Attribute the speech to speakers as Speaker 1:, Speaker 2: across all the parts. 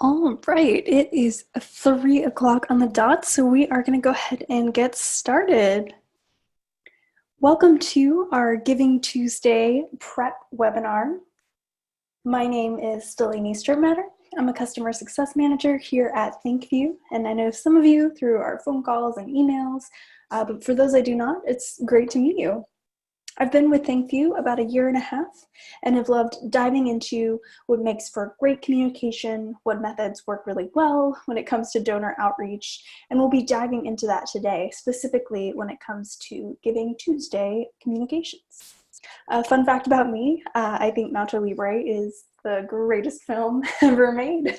Speaker 1: All right, it is 3 o'clock on the dot, so we are going to go ahead and get started. Welcome to our Giving Tuesday prep webinar. My name is Delaney Stermatter. I'm a customer success manager here at ThankView, and I know some of you through our phone calls and emails, but for those I do not, it's great to meet you. I've been with ThankView about 1.5 years and have loved diving into what makes for great communication, what methods work really well when it comes to donor outreach, and we'll be diving into that today, specifically when it comes to Giving Tuesday communications. Fun fact about me, I think Nacho Libre is the greatest film ever made.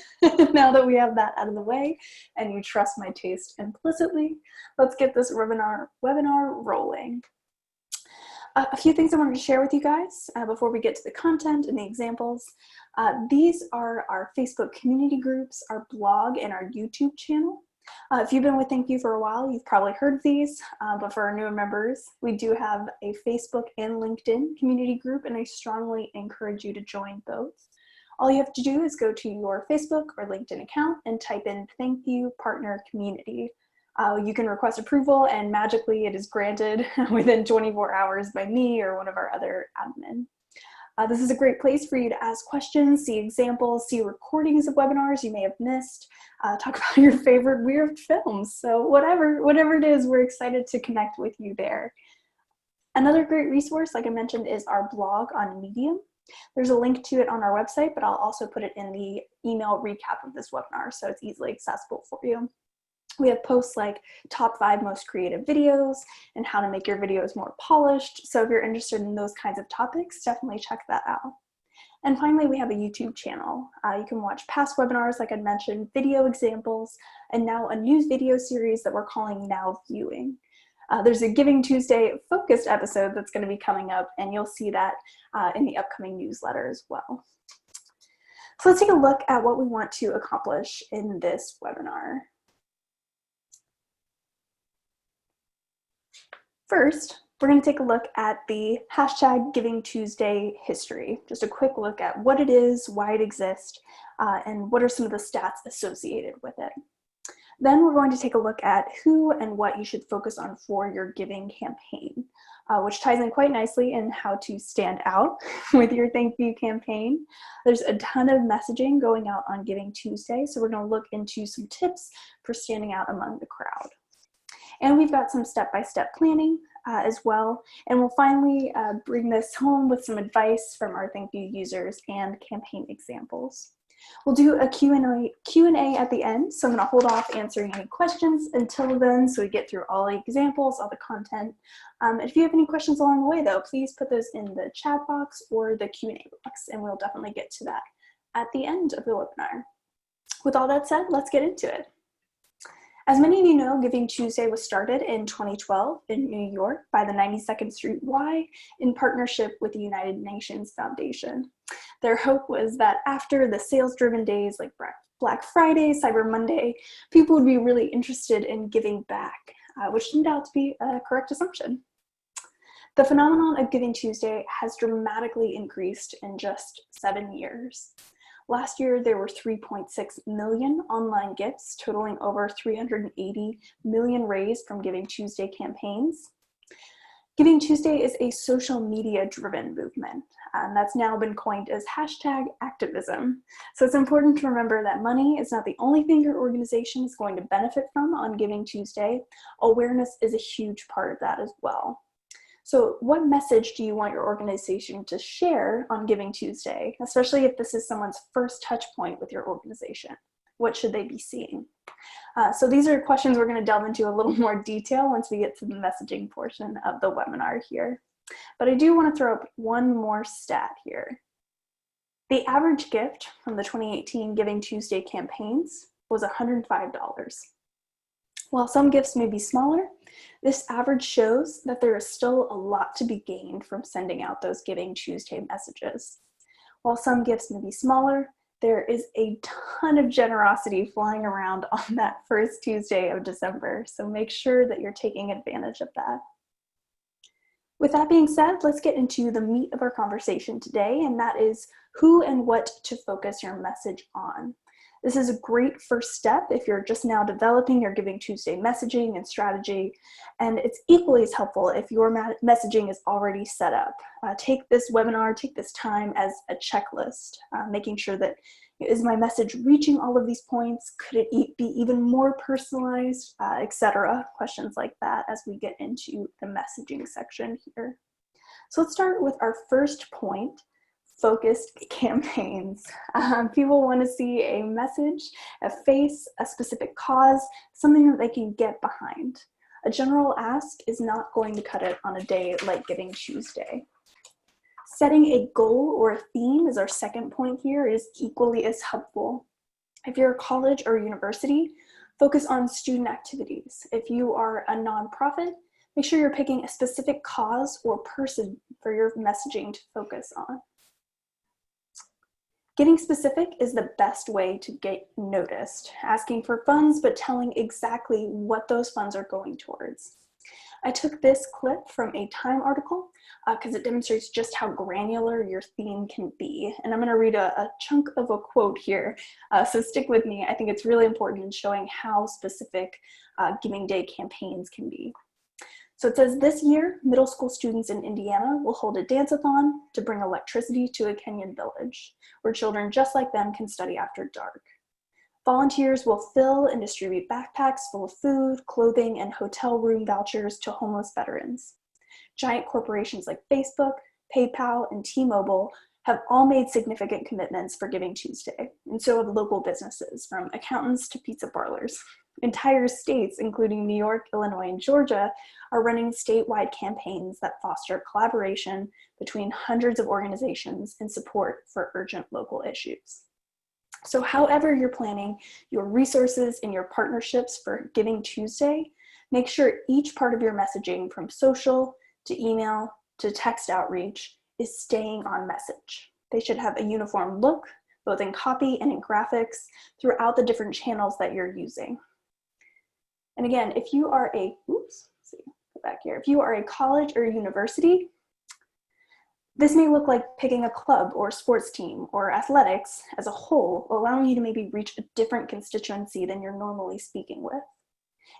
Speaker 1: Now that we have that out of the way and you trust my taste implicitly, let's get this webinar rolling. A few things I wanted to share with you guys before we get to the content and the examples. These are our Facebook community groups, our blog, and our YouTube channel. If you've been with ThankView for a while, you've probably heard of these, but for our newer members, we do have a Facebook and LinkedIn community group, and I strongly encourage you to join both. All you have to do is go to your Facebook or LinkedIn account and type in ThankView Partner Community. You can request approval and magically it is granted within 24 hours by me or one of our other admin. This is a great place for you to ask questions, see examples, see recordings of webinars you may have missed, talk about your favorite weird films. So whatever it is, we're excited to connect with you there. Another great resource, like I mentioned, is our blog on Medium. There's a link to it on our website, but I'll also put it in the email recap of this webinar so it's easily accessible for you. We have posts like top 5 most creative videos and how to make your videos more polished. So if you're interested in those kinds of topics, definitely check that out. And finally, we have a YouTube channel. You can watch past webinars, like I mentioned, video examples, and now a news video series that we're calling Now Viewing. There's a Giving Tuesday focused episode that's going to be coming up, and you'll see that in the upcoming newsletter as well. So let's take a look at what we want to accomplish in this webinar. First, we're going to take a look at the hashtag Giving Tuesday history. Just a quick look at what it is, why it exists, and what are some of the stats associated with it. Then we're going to take a look at who and what you should focus on for your giving campaign, which ties in quite nicely in how to stand out with your ThankView campaign. There's a ton of messaging going out on Giving Tuesday, so we're going to look into some tips for standing out among the crowd. And we've got some step-by-step planning as well. And we'll finally bring this home with some advice from our ThankView users and campaign examples. We'll do a Q&A at the end, so I'm going to hold off answering any questions until then so we get through all the examples, all the content. If you have any questions along the way, though, please put those in the chat box or the Q&A box, and we'll definitely get to that at the end of the webinar. With all that said, let's get into it. As many of you know, Giving Tuesday was started in 2012 in New York by the 92nd Street Y in partnership with the United Nations Foundation. Their hope was that after the sales-driven days like Black Friday, Cyber Monday, people would be really interested in giving back, which turned out to be a correct assumption. The phenomenon of Giving Tuesday has dramatically increased in just 7 years. Last year, there were 3.6 million online gifts, totaling over 380 million raised from Giving Tuesday campaigns. Giving Tuesday is a social media-driven movement, and that's now been coined as hashtag activism. So it's important to remember that money is not the only thing your organization is going to benefit from on Giving Tuesday. Awareness is a huge part of that as well. So what message do you want your organization to share on Giving Tuesday, especially if this is someone's first touch point with your organization? What should they be seeing? So these are questions we're going to delve into a little more detail once we get to the messaging portion of the webinar here. But I do want to throw up one more stat here. The average gift from the 2018 Giving Tuesday campaigns was $105. While some gifts may be smaller, this average shows that there is still a lot to be gained from sending out those Giving Tuesday messages. While some gifts may be smaller, there is a ton of generosity flying around on that first Tuesday of December, so make sure that you're taking advantage of that. With that being said, let's get into the meat of our conversation today, and that is who and what to focus your message on. This is a great first step if you're just now developing your Giving Tuesday messaging and strategy, and it's equally as helpful if your messaging is already set up. Take this webinar, take this time as a checklist, making sure that, is my message reaching all of these points? Could it be even more personalized, etc. Questions like that as we get into the messaging section here. So let's start with our first point, focused campaigns. People want to see a message, a face, a specific cause, something that they can get behind. A general ask is not going to cut it on a day like Giving Tuesday. Setting a goal or a theme is our second point here, is equally as helpful. If you're a college or university, focus on student activities. If you are a nonprofit, make sure you're picking a specific cause or person for your messaging to focus on. Getting specific is the best way to get noticed, asking for funds, but telling exactly what those funds are going towards. I took this clip from a Time article because it demonstrates just how granular your theme can be. And I'm going to read a chunk of a quote here, so stick with me. I think it's really important in showing how specific Giving Day campaigns can be. So it says, this year, middle school students in Indiana will hold a dance-a-thon to bring electricity to a Kenyan village, where children just like them can study after dark. Volunteers will fill and distribute backpacks full of food, clothing, and hotel room vouchers to homeless veterans. Giant corporations like Facebook, PayPal, and T-Mobile have all made significant commitments for Giving Tuesday, and so have local businesses, from accountants to pizza parlors. Entire states, including New York, Illinois, and Georgia, are running statewide campaigns that foster collaboration between hundreds of organizations in support for urgent local issues. So however you're planning your resources and your partnerships for Giving Tuesday, make sure each part of your messaging, from social to email to text outreach, is staying on message. They should have a uniform look, both in copy and in graphics, throughout the different channels that you're using. And again, if you are a, if you are a college or a university, this may look like picking a club or sports team or athletics as a whole, allowing you to maybe reach a different constituency than you're normally speaking with.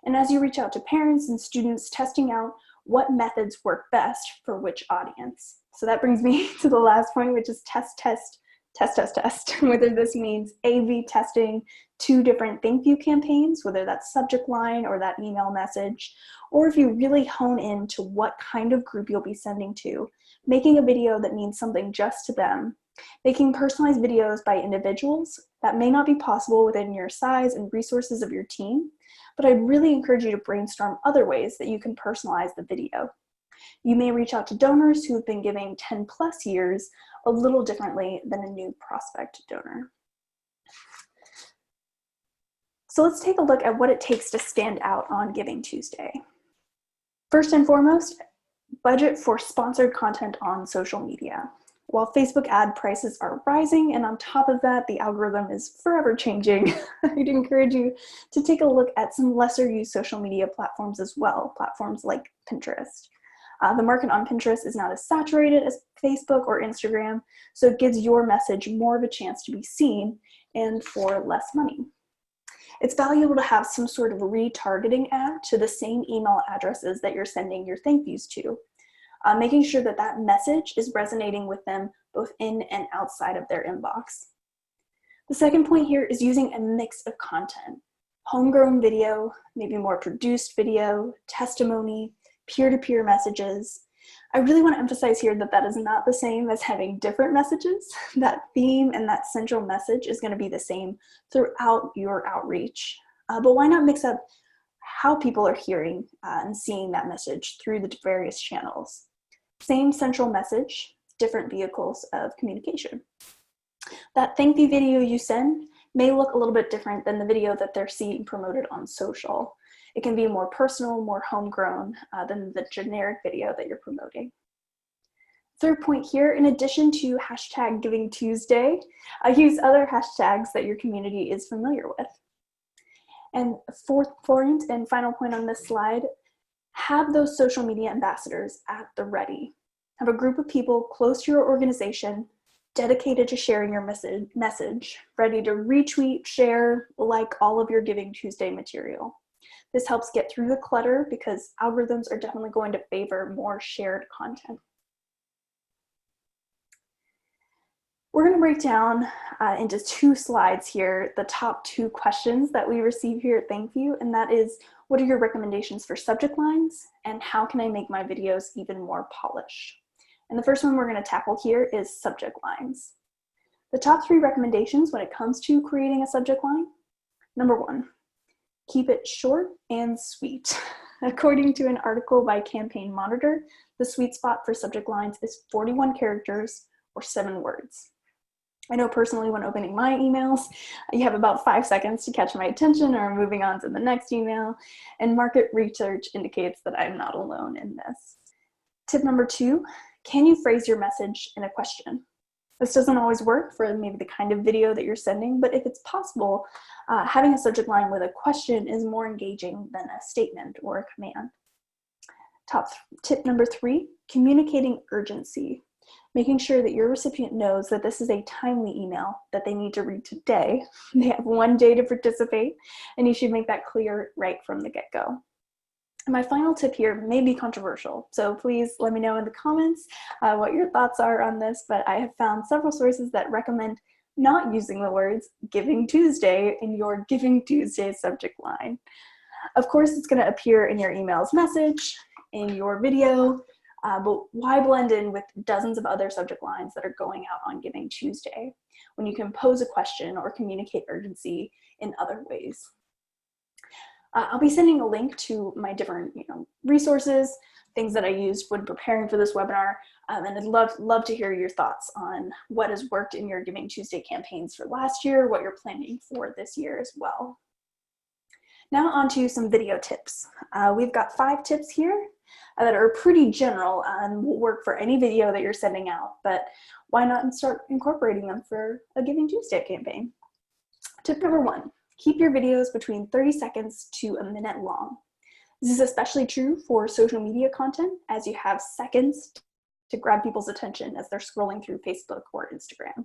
Speaker 1: And as you reach out to parents and students, testing out what methods work best for which audience. So that brings me to the last point, which is test, whether this means A/B testing 2 different ThankView campaigns, whether that's subject line or that email message, or if you really hone in to what kind of group you'll be sending to, making a video that means something just to them, making personalized videos by individuals that may not be possible within your size and resources of your team, but I'd really encourage you to brainstorm other ways that you can personalize the video. You may reach out to donors who have been giving 10+ years a little differently than a new prospect donor. So let's take a look at what it takes to stand out on Giving Tuesday. First and foremost, budget for sponsored content on social media. While Facebook ad prices are rising, and on top of that, the algorithm is forever changing, I'd encourage you to take a look at some lesser used social media platforms as well, platforms like Pinterest. The market on Pinterest is not as saturated as Facebook or Instagram, so it gives your message more of a chance to be seen and for less money. It's valuable to have some sort of retargeting ad to the same email addresses that you're sending your thank yous to, making sure that that message is resonating with them both in and outside of their inbox. The second point here is using a mix of content. Homegrown video, maybe more produced video, testimony, peer-to-peer messages. I really want to emphasize here that that is not the same as having different messages. That theme and that central message is going to be the same throughout your outreach. But why not mix up how people are hearing and seeing that message through the various channels? Same central message, different vehicles of communication. That thank you video you send may look a little bit different than the video that they're seeing promoted on social. It can be more personal, more homegrown than the generic video that you're promoting. Third point here, in addition to hashtag Giving Tuesday, use other hashtags that your community is familiar with. And fourth point and final point on this slide, have those social media ambassadors at the ready. Have a group of people close to your organization dedicated to sharing your message, ready to retweet, share, like all of your Giving Tuesday material. This helps get through the clutter because algorithms are definitely going to favor more shared content. We're going to break down into 2 slides here the top 2 questions that we receive here at ThankView, and that is, what are your recommendations for subject lines, and how can I make my videos even more polished? And the first one we're going to tackle here is subject lines. The top 3 recommendations when it comes to creating a subject line: number 1, keep it short and sweet. According to an article by Campaign Monitor, the sweet spot for subject lines is 41 characters or 7 words. I know personally when opening my emails, you have about 5 seconds to catch my attention or moving on to the next email, and market research indicates that I'm not alone in this. Tip number 2, can you phrase your message in a question? This doesn't always work for maybe the kind of video that you're sending, but if it's possible, having a subject line with a question is more engaging than a statement or a command. Tip number 3, communicating urgency. Making sure that your recipient knows that this is a timely email that they need to read today. They have 1 day to participate, and you should make that clear right from the get-go. My final tip here may be controversial, so please let me know in the comments what your thoughts are on this, but I have found several sources that recommend not using the words Giving Tuesday in your Giving Tuesday subject line. Of course, it's going to appear in your email's message, in your video, but why blend in with dozens of other subject lines that are going out on Giving Tuesday when you can pose a question or communicate urgency in other ways? I'll be sending a link to my different resources, things that I used when preparing for this webinar, and I'd love to hear your thoughts on what has worked in your Giving Tuesday campaigns for last year, what you're planning for this year as well. Now on to some video tips. We've got 5 tips here that are pretty general and will work for any video that you're sending out, but why not start incorporating them for a Giving Tuesday campaign? Tip number 1, keep your videos between 30 seconds to a minute long. This is especially true for social media content, as you have seconds to grab people's attention as they're scrolling through Facebook or Instagram.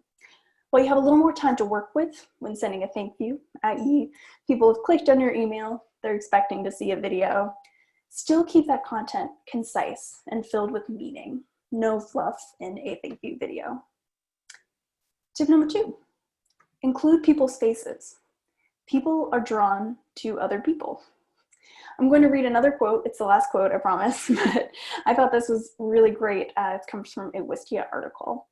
Speaker 1: While you have a little more time to work with when sending a thank you, i.e. people have clicked on your email, they're expecting to see a video, still keep that content concise and filled with meaning. No fluff in a thank you video. Tip number 2, include people's faces. People are drawn to other people. I'm going to read another quote. It's the last quote, I promise, but I thought this was really great. It comes from a Wistia article.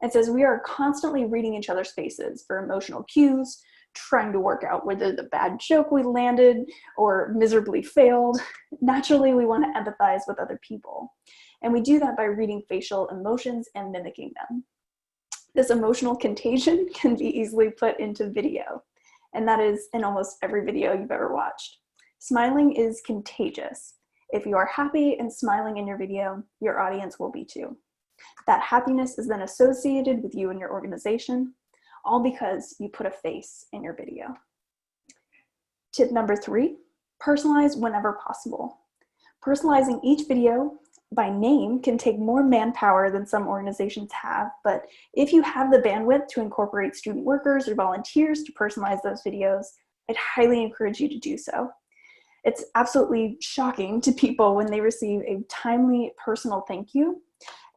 Speaker 1: It says, "We are constantly reading each other's faces for emotional cues, trying to work out whether the bad joke we landed or miserably failed. Naturally, we want to empathize with other people. And we do that by reading facial emotions and mimicking them. This emotional contagion can be easily put into video, and that is in almost every video you've ever watched. Smiling is contagious. If you are happy and smiling in your video, your audience will be too. That happiness is then associated with you and your organization, all because you put a face in your video." Tip number 3, personalize whenever possible. Personalizing each video by name can take more manpower than some organizations have, but if you have the bandwidth to incorporate student workers or volunteers to personalize those videos, I'd highly encourage you to do so. It's absolutely shocking to people when they receive a timely personal thank you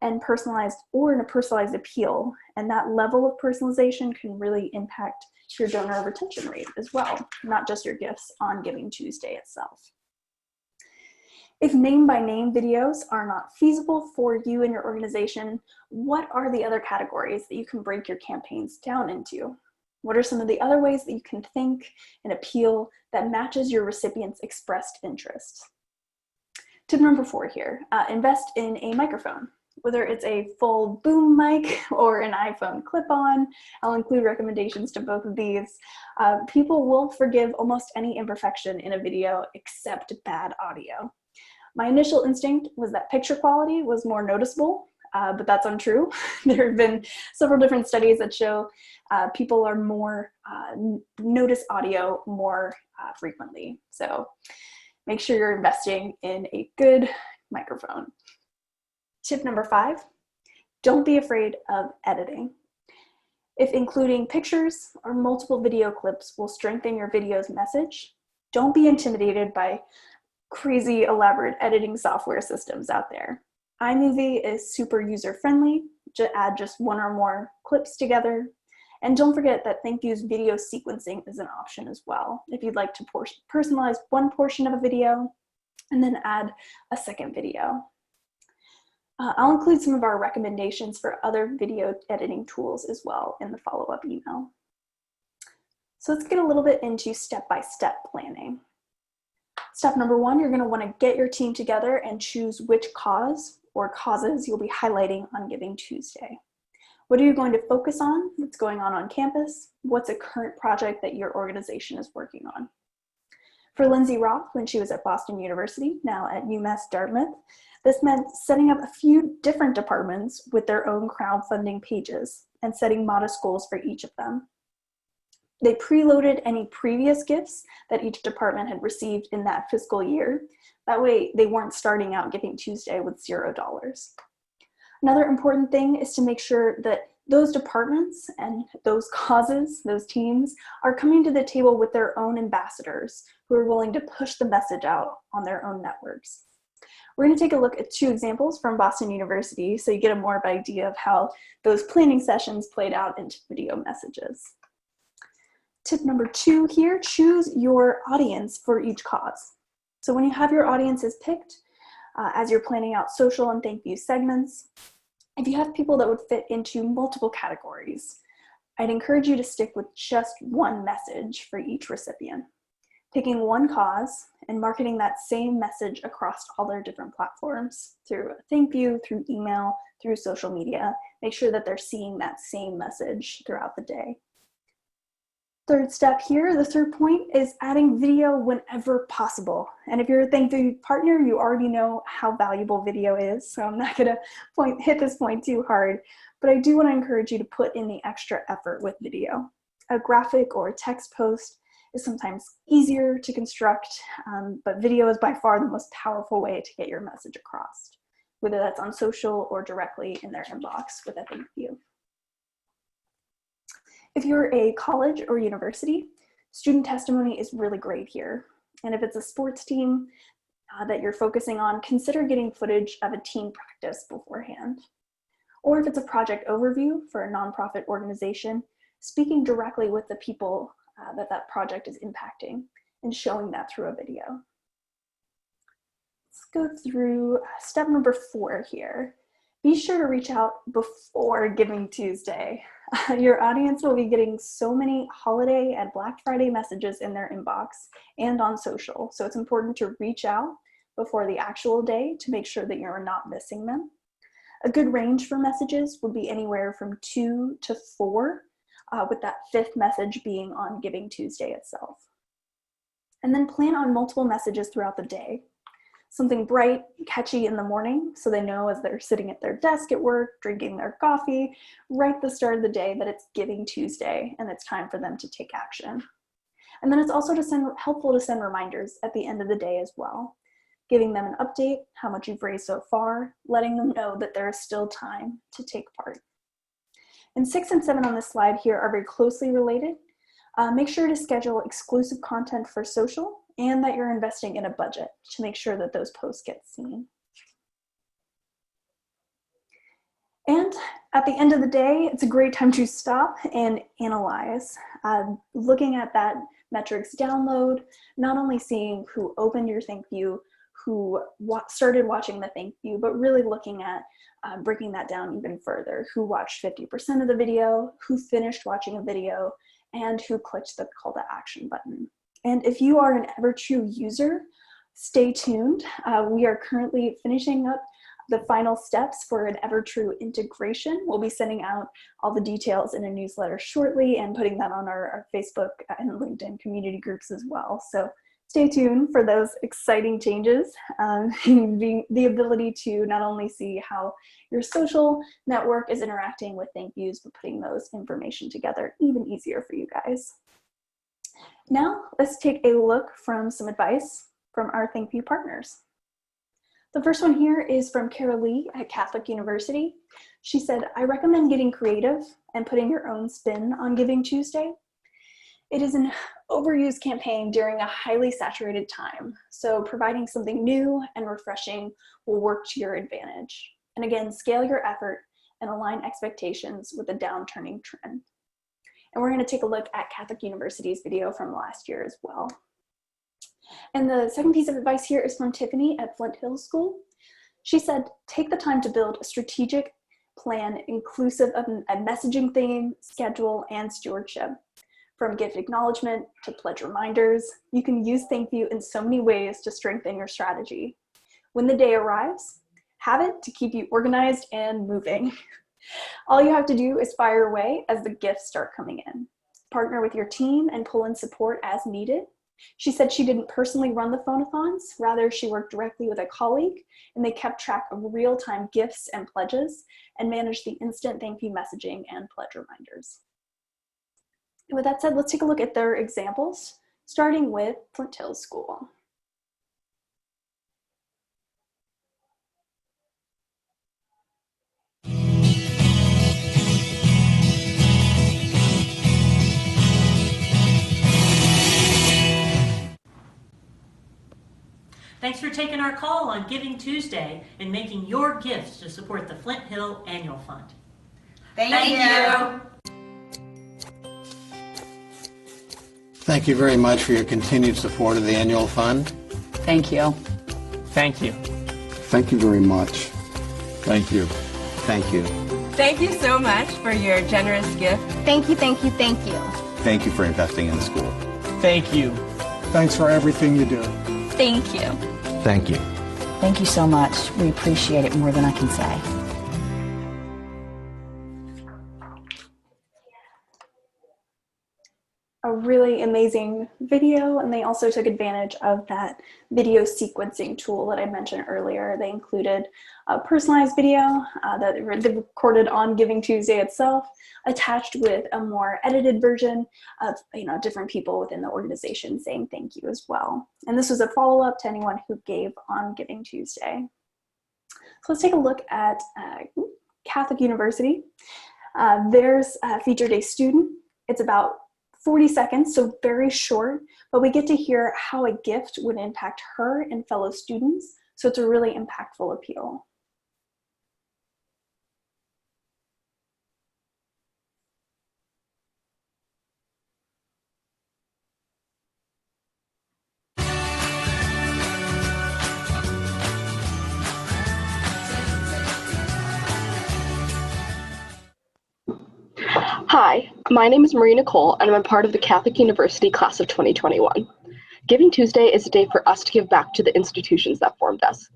Speaker 1: and personalized or in a personalized appeal, and that level of personalization can really impact your donor retention rate as well, not just your gifts on Giving Tuesday itself. If name-by-name videos are not feasible for you and your organization, what are the other categories that you can break your campaigns down into? What are some of the other ways that you can think and appeal that matches your recipient's expressed interests? Tip number 4 here, invest in a microphone. Whether it's a full boom mic or an iPhone clip-on, I'll include recommendations to both of these. People will forgive almost any imperfection in a video except bad audio. My initial instinct was that picture quality was more noticeable, but that's untrue. There have been several different studies that show people are more, notice audio more frequently. So make sure you're investing in a good microphone. Tip number 5, don't be afraid of editing. If including pictures or multiple video clips will strengthen your video's message, don't be intimidated by crazy elaborate editing software systems out there. iMovie is super user-friendly. Add just one or more clips together. And don't forget that ThankView's video sequencing is an option as well. If you'd like to personalize one portion of a video and then add a second video. I'll include some of our recommendations for other video editing tools as well in the follow-up email. So let's get a little bit into step-by-step planning. Step number one, you're going to want to get your team together and choose which cause or causes you'll be highlighting on GivingTuesday. What are you going to focus on? What's going on campus? What's a current project that your organization is working on? For Lindsay Roth, when she was at Boston University, now at UMass Dartmouth, this meant setting up a few different departments with their own crowdfunding pages and setting modest goals for each of them. They preloaded any previous gifts that each department had received in that fiscal year. That way they weren't starting out GivingTuesday with $0. Another important thing is to make sure that those departments and those causes, those teams, are coming to the table with their own ambassadors who are willing to push the message out on their own networks. We're going to take a look at two examples from Boston University so you get a more of an idea of how those planning sessions played out into video messages. Tip number 2 here, choose your audience for each cause. So when you have your audiences picked, as you're planning out social and ThankView segments, if you have people that would fit into multiple categories, I'd encourage you to stick with just one message for each recipient. Picking one cause and marketing that same message across all their different platforms through ThankView, through email, through social media. Make sure that they're seeing that same message throughout the day. Third step here, the third point, is adding video whenever possible. And if you're a ThankView partner, you already know how valuable video is, so I'm not gonna hit this point too hard, but I do wanna encourage you to put in the extra effort with video. A graphic or a text post is sometimes easier to construct, but video is by far the most powerful way to get your message across, whether that's on social or directly in their inbox with a ThankView. If you're a college or university, student testimony is really great here. And if it's a sports team that you're focusing on, consider getting footage of a team practice beforehand. Or if it's a project overview for a nonprofit organization, speaking directly with the people that project is impacting and showing that through a video. Let's go through step number 4 here. Be sure to reach out before GivingTuesday. Your audience will be getting so many holiday and Black Friday messages in their inbox and on social, so it's important to reach out before the actual day to make sure that you're not missing them. A good range for messages would be anywhere from 2 to 4, with that 5th message being on GivingTuesday itself. And then plan on multiple messages throughout the day. Something bright, catchy in the morning, so they know as they're sitting at their desk at work, drinking their coffee, right at the start of the day that it's GivingTuesday and it's time for them to take action. And then it's also helpful to send reminders at the end of the day as well, giving them an update, how much you've raised so far, letting them know that there is still time to take part. And 6 and 7 on this slide here are very closely related. Make sure to schedule exclusive content for social and that you're investing in a budget to make sure that those posts get seen. And at the end of the day, it's a great time to stop and analyze. Looking at that metrics download, not only seeing who opened your ThankView, who started watching the ThankView, but really looking at breaking that down even further. Who watched 50% of the video, who finished watching a video, and who clicked the call to action button. And if you are an Evertrue user, stay tuned. We are currently finishing up the final steps for an Evertrue integration. We'll be sending out all the details in a newsletter shortly and putting that on our Facebook and LinkedIn community groups as well. So stay tuned for those exciting changes. The ability to not only see how your social network is interacting with ThankViews, but putting those information together even easier for you guys. Now, let's take a look from some advice from our ThankView partners. The first one here is from Kara Lee at Catholic University. She said, I recommend getting creative and putting your own spin on Giving Tuesday. It is an overused campaign during a highly saturated time, so providing something new and refreshing will work to your advantage. And again, scale your effort and align expectations with the downturning trend. And we're going to take a look at Catholic University's video from last year as well. And the second piece of advice here is from Tiffany at Flint Hill School. She said, take the time to build a strategic plan inclusive of a messaging theme, schedule, and stewardship. From gift acknowledgement to pledge reminders, you can use ThankView in so many ways to strengthen your strategy. When the day arrives, have it to keep you organized and moving. All you have to do is fire away as the gifts start coming in. Partner with your team and pull in support as needed. She said she didn't personally run the phone-a-thons, rather she worked directly with a colleague, and they kept track of real-time gifts and pledges and managed the instant thank you messaging and pledge reminders. And with that said, let's take a look at their examples, starting with Flint Hills School.
Speaker 2: Thanks for taking our call on Giving Tuesday and making your gifts to support the Flint Hill Annual Fund.
Speaker 3: Thank you.
Speaker 4: Thank you very much for your continued support of the annual fund.
Speaker 3: Thank you.
Speaker 5: Thank you.
Speaker 4: Thank you very much.
Speaker 5: Thank you.
Speaker 4: Thank you.
Speaker 6: Thank you so much for your generous gift.
Speaker 7: Thank you, thank you, thank you.
Speaker 8: Thank you for investing in the school.
Speaker 5: Thank you.
Speaker 9: Thanks for everything you do.
Speaker 7: Thank you.
Speaker 8: Thank you.
Speaker 3: Thank you so much. We appreciate it more than I can say.
Speaker 1: A really amazing video, and they also took advantage of that video sequencing tool that I mentioned earlier. They included a personalized video that they recorded on Giving Tuesday itself, attached with a more edited version of different people within the organization saying thank you as well. And this was a follow-up to anyone who gave on Giving Tuesday. So let's take a look at Catholic University. Theirs featured a student. It's about 40 seconds, so very short, but we get to hear how a gift would impact her and fellow students, so it's a really impactful appeal.
Speaker 10: Hi, my name is Marie Nicole, and I'm a part of the Catholic University class of 2021. Giving Tuesday is a day for us to give back to the institutions that formed us.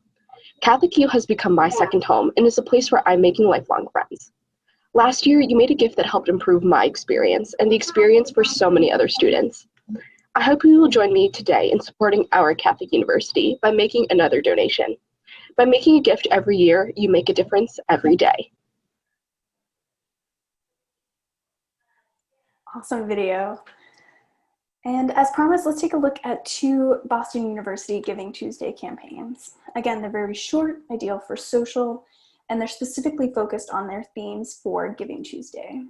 Speaker 10: Catholic U has become my second home and is a place where I'm making lifelong friends. Last year, you made a gift that helped improve my experience and the experience for so many other students. I hope you will join me today in supporting our Catholic University by making another donation. By making a gift every year, you make a difference every day.
Speaker 1: Awesome video. And as promised, let's take a look at two Boston University Giving Tuesday campaigns. Again, they're very short, ideal for social, and they're specifically focused on their themes for Giving Tuesday.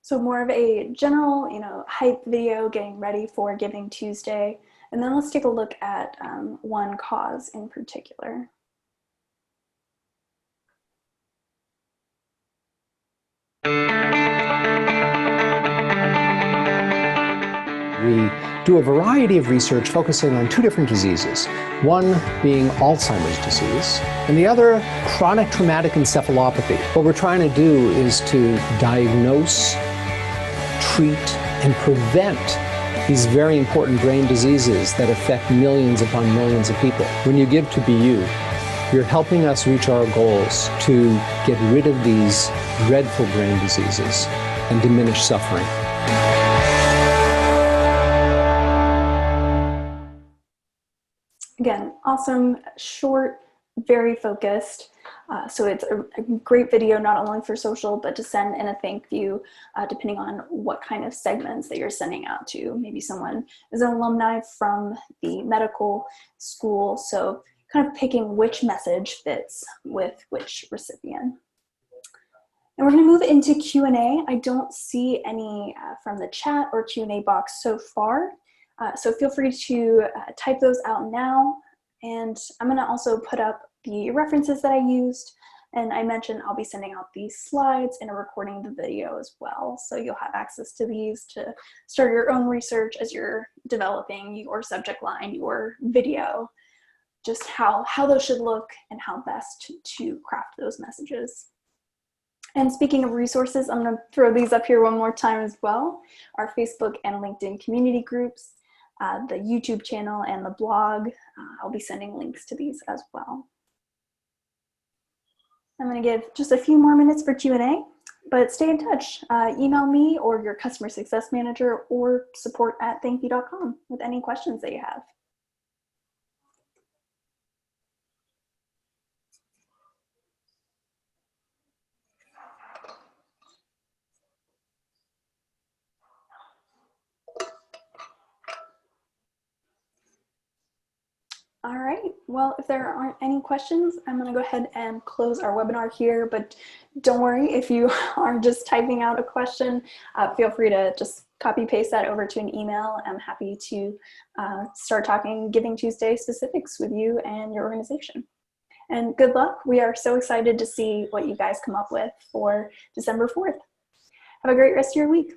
Speaker 1: So more of a general, hype video getting ready for Giving Tuesday. And then let's take a look at one cause in particular.
Speaker 11: We do a variety of research focusing on two different diseases, one being Alzheimer's disease, and the other chronic traumatic encephalopathy. What we're trying to do is to diagnose, treat, and prevent these very important brain diseases that affect millions upon millions of people. When you give to BU, you're helping us reach our goals to get rid of these dreadful brain diseases and diminish suffering.
Speaker 1: Again, awesome, short, very focused. So it's a great video, not only for social, but to send in a thank you, depending on what kind of segments that you're sending out to. Maybe someone is an alumni from the medical school, so kind of picking which message fits with which recipient. And we're going to move into Q&A. I don't see any from the chat or Q&A box so far, so feel free to type those out now. And I'm going to also put up the references that I used. And I mentioned I'll be sending out these slides and a recording of the video as well. So you'll have access to these to start your own research as you're developing your subject line, your video, just how those should look and how best to craft those messages. And speaking of resources, I'm going to throw these up here one more time as well. Our Facebook and LinkedIn community groups, the YouTube channel, and the blog. I'll be sending links to these as well. I'm going to give just a few more minutes for Q&A, but stay in touch. Email me or your customer success manager or support@thankview.com with any questions that you have. All right, well, if there aren't any questions, I'm going to go ahead and close our webinar here, but don't worry if you are just typing out a question, feel free to just copy paste that over to an email. I'm happy to start talking Giving Tuesday specifics with you and your organization. And good luck. We are so excited to see what you guys come up with for December 4th. Have a great rest of your week.